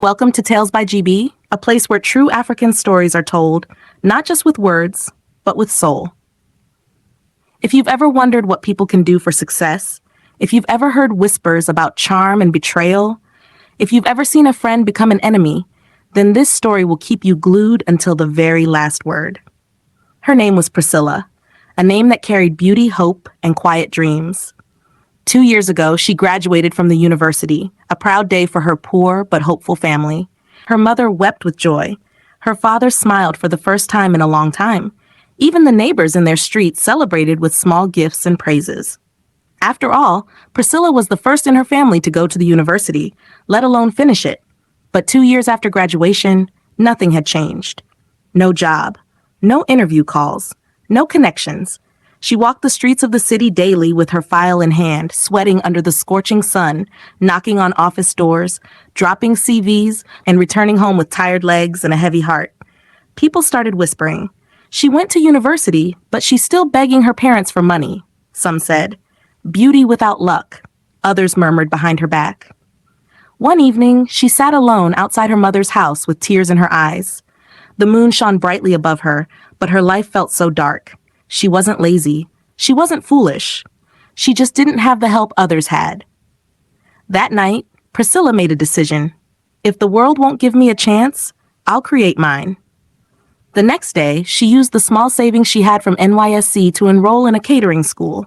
Welcome to Tales by GB, a place where true African stories are told, not just with words, but with soul. If you've ever wondered what people can do for success, if you've ever heard whispers about charm and betrayal, if you've ever seen a friend become an enemy, then this story will keep you glued until the very last word. Her name was Priscilla, a name that carried beauty, hope, and quiet dreams. 2 years ago, she graduated from the university, a proud day for her poor but hopeful family. Her mother wept with joy. Her father smiled for the first time in a long time. Even the neighbors in their street celebrated with small gifts and praises. After all, Priscilla was the first in her family to go to the university, let alone finish it. But 2 years after graduation, nothing had changed. No job, no interview calls, no connections. She walked the streets of the city daily with her file in hand, sweating under the scorching sun, knocking on office doors, dropping CVs, and returning home with tired legs and a heavy heart. People started whispering. She went to university, but she's still begging her parents for money, some said. Beauty without luck, others murmured behind her back. One evening, she sat alone outside her mother's house with tears in her eyes. The moon shone brightly above her, but her life felt so dark. She wasn't lazy. She wasn't foolish. She just didn't have the help others had. That night, Priscilla made a decision. If the world won't give me a chance, I'll create mine. The next day, she used the small savings she had from NYSC to enroll in a catering school.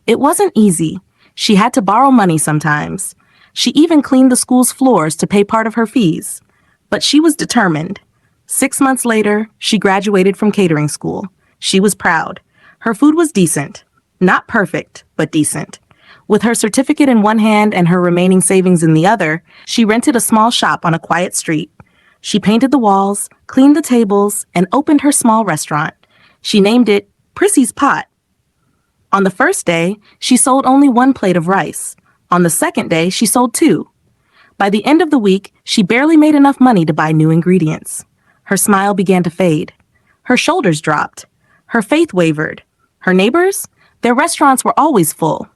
It wasn't easy. She had to borrow money sometimes. She even cleaned the school's floors to pay part of her fees. But she was determined. 6 months later, she graduated from catering school. She was proud. Her food was decent. Not perfect, but decent. With her certificate in one hand and her remaining savings in the other, she rented a small shop on a quiet street. She painted the walls, cleaned the tables, and opened her small restaurant. She named it Prissy's Pot. On the first day, she sold only 1 plate of rice. On the second day, she sold 2. By the end of the week, she barely made enough money to buy new ingredients. Her smile began to fade. Her shoulders dropped. Her faith wavered. Her neighbors? Their restaurants were always full.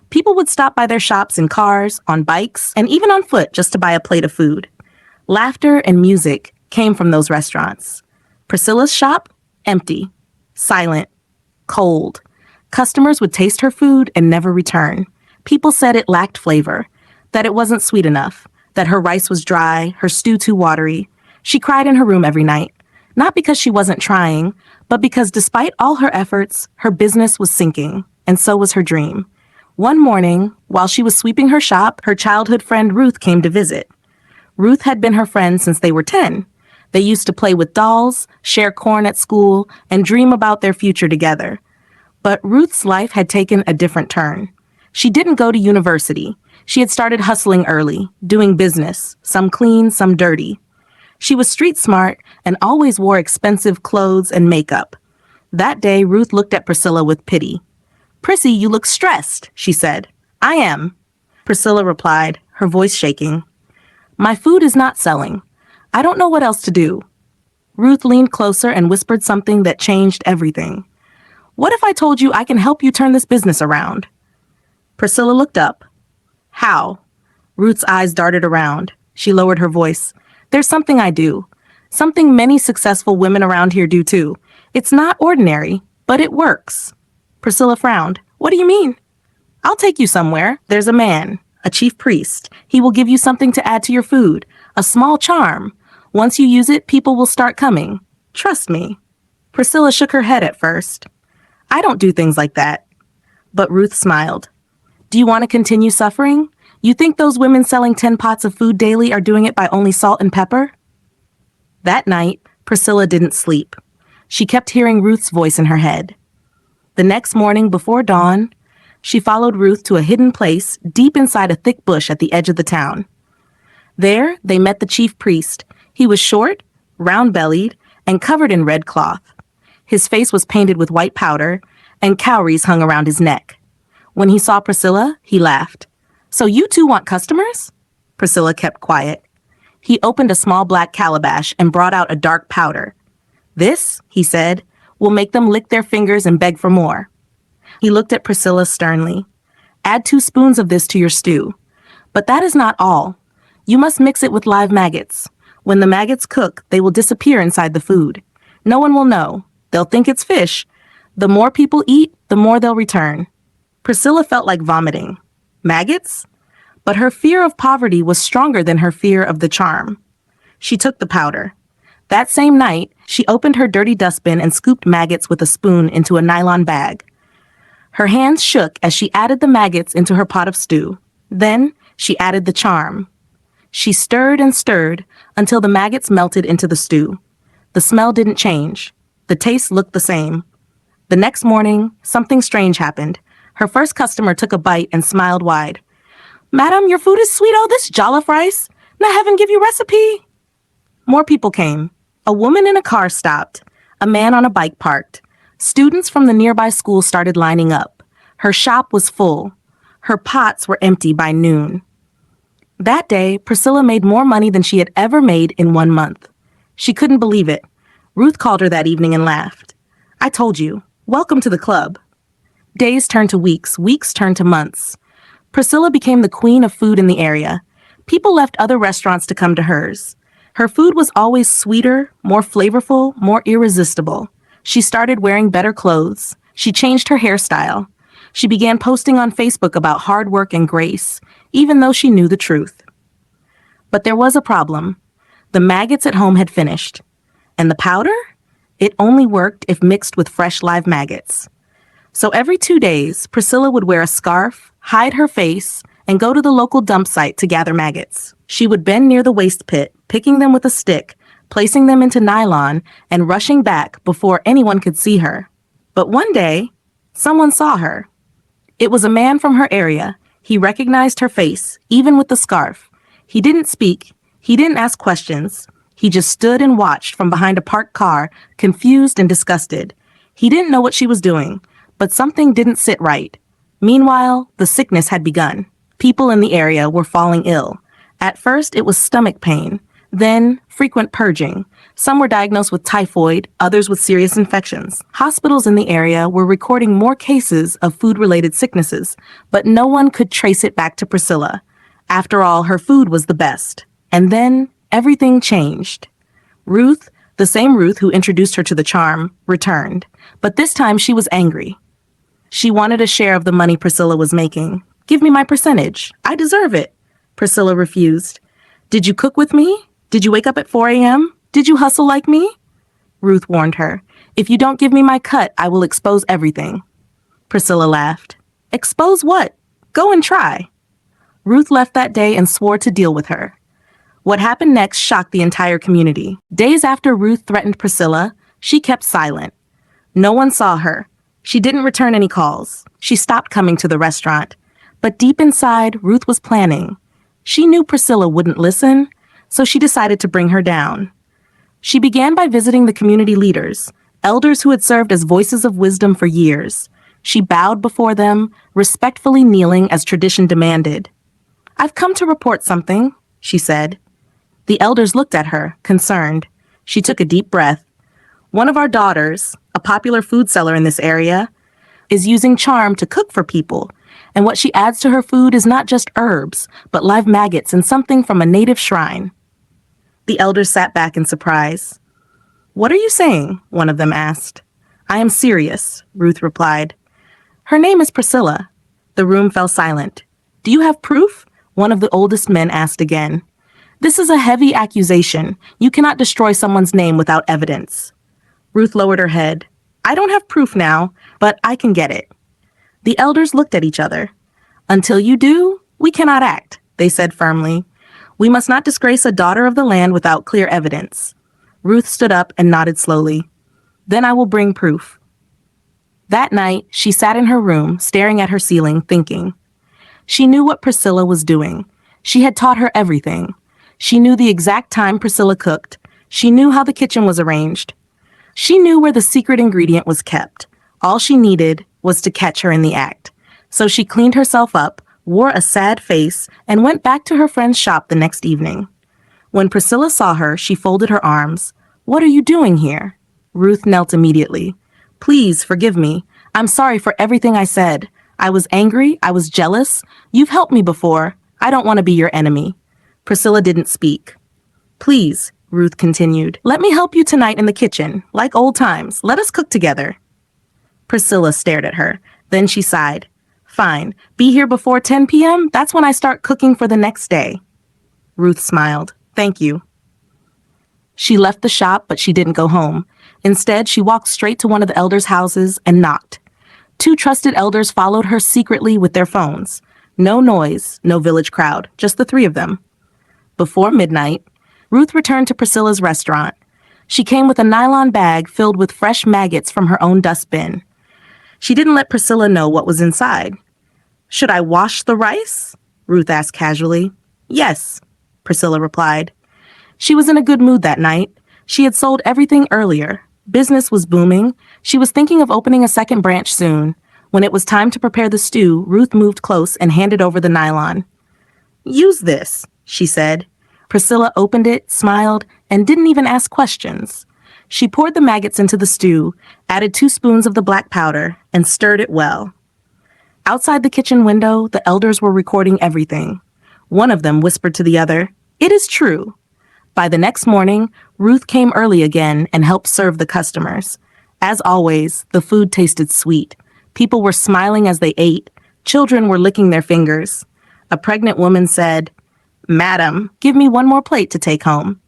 People would stop by their shops in cars, on bikes, and even on foot just to buy a plate of food. Laughter and music came from those restaurants. Priscilla's shop? Empty. Silent. Cold. Customers would taste her food and never return. People said it lacked flavor, that it wasn't sweet enough, that her rice was dry, her stew too watery. She cried in her room every night, not because she wasn't trying, but because despite all her efforts, her business was sinking, and so was her dream. One morning, while she was sweeping her shop, her childhood friend Ruth came to visit. Ruth had been her friend since they were 10. They used to play with dolls, share corn at school, and dream about their future together. But Ruth's life had taken a different turn. She didn't go to university. She had started hustling early, doing business, some clean, some dirty. She was street smart and always wore expensive clothes and makeup. That day, Ruth looked at Priscilla with pity. "Prissy, you look stressed," she said. "I am," Priscilla replied, her voice shaking. "My food is not selling. I don't know what else to do." Ruth leaned closer and whispered something that changed everything. "What if I told you I can help you turn this business around?" Priscilla looked up. "How?" Ruth's eyes darted around. She lowered her voice. "There's something I do. Something many successful women around here do too. It's not ordinary, but it works." Priscilla frowned. "What do you mean?" "I'll take you somewhere. There's a man, a chief priest. He will give you something to add to your food, a small charm. Once you use it, people will start coming. Trust me." Priscilla shook her head at first. "I don't do things like that." But Ruth smiled. "Do you want to continue suffering? You think those women selling 10 pots of food daily are doing it by only salt and pepper?" That night, Priscilla didn't sleep. She kept hearing Ruth's voice in her head. The next morning before dawn, she followed Ruth to a hidden place deep inside a thick bush at the edge of the town. There, they met the chief priest. He was short, round-bellied, and covered in red cloth. His face was painted with white powder, and cowries hung around his neck. When he saw Priscilla, he laughed. "So you two want customers?" Priscilla kept quiet. He opened a small black calabash and brought out a dark powder. "This," he said, "will make them lick their fingers and beg for more." He looked at Priscilla sternly. "Add 2 spoons of this to your stew. But that is not all. You must mix it with live maggots. When the maggots cook, they will disappear inside the food. No one will know. They'll think it's fish. The more people eat, the more they'll return. Priscilla felt like vomiting. Maggots? But her fear of poverty was stronger than her fear of the charm. She took the powder. That same night, she opened her dirty dustbin and scooped maggots with a spoon into a nylon bag. Her hands shook as she added the maggots into her pot of stew. Then, she added the charm. She stirred and stirred until the maggots melted into the stew. The smell didn't change. The taste looked the same. The next morning, something strange happened. Her first customer took a bite and smiled wide. "Madam, your food is sweet, all this jollof rice. Now heaven give you recipe." More people came. A woman in a car stopped. A man on a bike parked. Students from the nearby school started lining up. Her shop was full. Her pots were empty by noon. That day, Priscilla made more money than she had ever made in 1 month. She couldn't believe it. Ruth called her that evening and laughed. "I told you. Welcome to the club." Days turned to weeks. Weeks turned to months. Priscilla became the queen of food in the area. People left other restaurants to come to hers. Her food was always sweeter, more flavorful, more irresistible. She started wearing better clothes. She changed her hairstyle. She began posting on Facebook about hard work and grace, even though she knew the truth. But there was a problem. The maggots at home had finished. And the powder? It only worked if mixed with fresh live maggots. So every 2 days, Priscilla would wear a scarf, hide her face, and go to the local dump site to gather maggots. She would bend near the waste pit, picking them with a stick, placing them into nylon, and rushing back before anyone could see her. But one day, someone saw her. It was a man from her area. He recognized her face, even with the scarf. He didn't speak. He didn't ask questions. He just stood and watched from behind a parked car, confused and disgusted. He didn't know what she was doing, but something didn't sit right. Meanwhile, the sickness had begun. People in the area were falling ill. At first, it was stomach pain, then frequent purging. Some were diagnosed with typhoid, others with serious infections. Hospitals in the area were recording more cases of food-related sicknesses, but no one could trace it back to Priscilla. After all, her food was the best. And then, everything changed. Ruth, the same Ruth who introduced her to the charm, returned. But this time she was angry. She wanted a share of the money Priscilla was making. "Give me my percentage. I deserve it." Priscilla refused. "Did you cook with me? Did you wake up at 4 a.m.? Did you hustle like me?" Ruth warned her. "If you don't give me my cut, I will expose everything." Priscilla laughed. "Expose what? Go and try." Ruth left that day and swore to deal with her. What happened next shocked the entire community. Days after Ruth threatened Priscilla, she kept silent. No one saw her. She didn't return any calls. She stopped coming to the restaurant. But deep inside, Ruth was planning. She knew Priscilla wouldn't listen, so she decided to bring her down. She began by visiting the community leaders, elders who had served as voices of wisdom for years. She bowed before them, respectfully kneeling as tradition demanded. "I've come to report something," she said. The elders looked at her, concerned. She took a deep breath. "One of our daughters, a popular food seller in this area, is using charm to cook for people, and what she adds to her food is not just herbs, but live maggots and something from a native shrine." The elders sat back in surprise. "What are you saying?" one of them asked. "I am serious," Ruth replied. "Her name is Priscilla." The room fell silent. "Do you have proof?" one of the oldest men asked again. "This is a heavy accusation. You cannot destroy someone's name without evidence." Ruth lowered her head. "I don't have proof now, but I can get it." The elders looked at each other. "Until you do, we cannot act," they said firmly. "We must not disgrace a daughter of the land without clear evidence." Ruth stood up and nodded slowly. "Then I will bring proof." That night, she sat in her room, staring at her ceiling, thinking. She knew what Priscilla was doing. She had taught her everything. She knew the exact time Priscilla cooked. She knew how the kitchen was arranged. She knew where the secret ingredient was kept. All she needed was to catch her in the act. So she cleaned herself up, wore a sad face, and went back to her friend's shop the next evening. When Priscilla saw her, she folded her arms. "What are you doing here?" Ruth knelt immediately. "Please forgive me. I'm sorry for everything I said. I was angry. I was jealous. You've helped me before. I don't want to be your enemy." Priscilla didn't speak. Please, Ruth continued, let me help you tonight in the kitchen, like old times. Let us cook together. Priscilla stared at her. Then she sighed. Fine, be here before 10 p.m.? That's when I start cooking for the next day. Ruth smiled. Thank you. She left the shop, but she didn't go home. Instead, she walked straight to one of the elders' houses and knocked. 2 trusted elders followed her secretly with their phones. No noise, no village crowd, just the 3 of them. Before midnight, Ruth returned to Priscilla's restaurant. She came with a nylon bag filled with fresh maggots from her own dustbin. She didn't let Priscilla know what was inside. Should I wash the rice? Ruth asked casually. Yes, Priscilla replied. She was in a good mood that night. She had sold everything earlier. Business was booming. She was thinking of opening a second branch soon. When it was time to prepare the stew, Ruth moved close and handed over the nylon. Use this, she said. Priscilla opened it, smiled, and didn't even ask questions. She poured the maggots into the stew, added 2 spoons of the black powder, and stirred it well. Outside the kitchen window, the elders were recording everything. One of them whispered to the other, "It is true." By the next morning, Ruth came early again and helped serve the customers. As always, the food tasted sweet. People were smiling as they ate. Children were licking their fingers. A pregnant woman said, "Madam, give me 1 more plate to take home."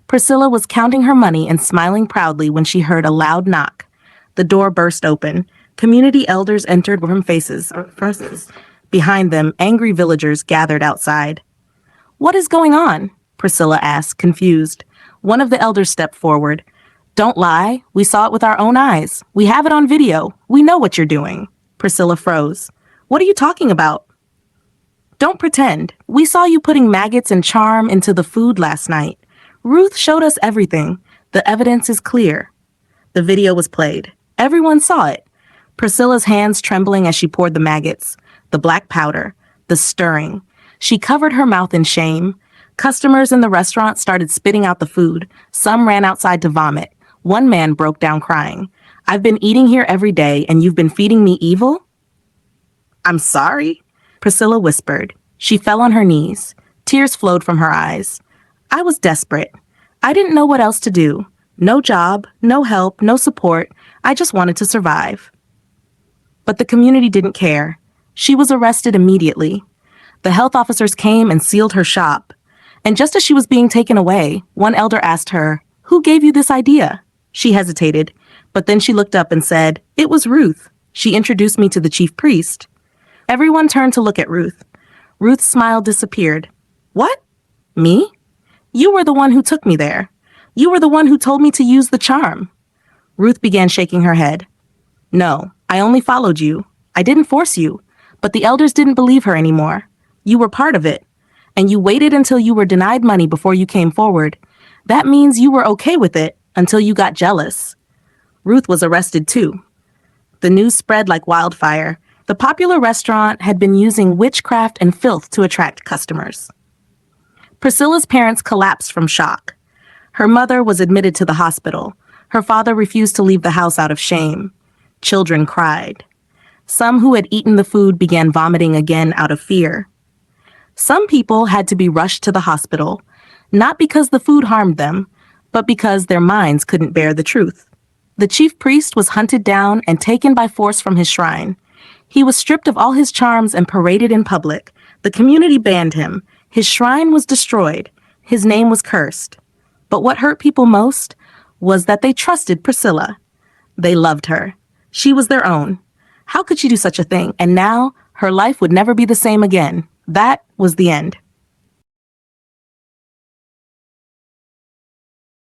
Priscilla was counting her money and smiling proudly when she heard a loud knock. The door burst open. Community elders entered from faces. Behind them, angry villagers gathered outside. "What is going on?" Priscilla asked, confused. One of the elders stepped forward. "Don't lie. We saw it with our own eyes. We have it on video. We know what you're doing." Priscilla froze. "What are you talking about?" "Don't pretend. We saw you putting maggots and charm into the food last night. Ruth showed us everything. The evidence is clear." The video was played. Everyone saw it. Priscilla's hands trembling as she poured the maggots, the black powder, the stirring. She covered her mouth in shame. Customers in the restaurant started spitting out the food. Some ran outside to vomit. One man broke down crying. "I've been eating here every day, and you've been feeding me evil?" "I'm sorry," Priscilla whispered. She fell on her knees. Tears flowed from her eyes. "I was desperate. I didn't know what else to do. No job, no help, no support. I just wanted to survive." But the community didn't care. She was arrested immediately. The health officers came and sealed her shop. And just as she was being taken away, one elder asked her, "Who gave you this idea?" She hesitated, but then she looked up and said, "It was Ruth. She introduced me to the chief priest." Everyone turned to look at Ruth. Ruth's smile disappeared. "What? Me? You were the one who took me there. You were the one who told me to use the charm." Ruth began shaking her head. "No, I only followed you. I didn't force you. But the elders didn't believe her anymore. You were part of it. And you waited until you were denied money before you came forward. That means you were okay with it until you got jealous." Ruth was arrested too. The news spread like wildfire. The popular restaurant had been using witchcraft and filth to attract customers. Priscilla's parents collapsed from shock. Her mother was admitted to the hospital. Her father refused to leave the house out of shame. Children cried. Some who had eaten the food began vomiting again out of fear. Some people had to be rushed to the hospital, not because the food harmed them, but because their minds couldn't bear the truth. The chief priest was hunted down and taken by force from his shrine. He was stripped of all his charms and paraded in public. The community banned him. His shrine was destroyed. His name was cursed. But what hurt people most was that they trusted Priscilla. They loved her. She was their own. How could she do such a thing? And now her life would never be the same again. That was the end.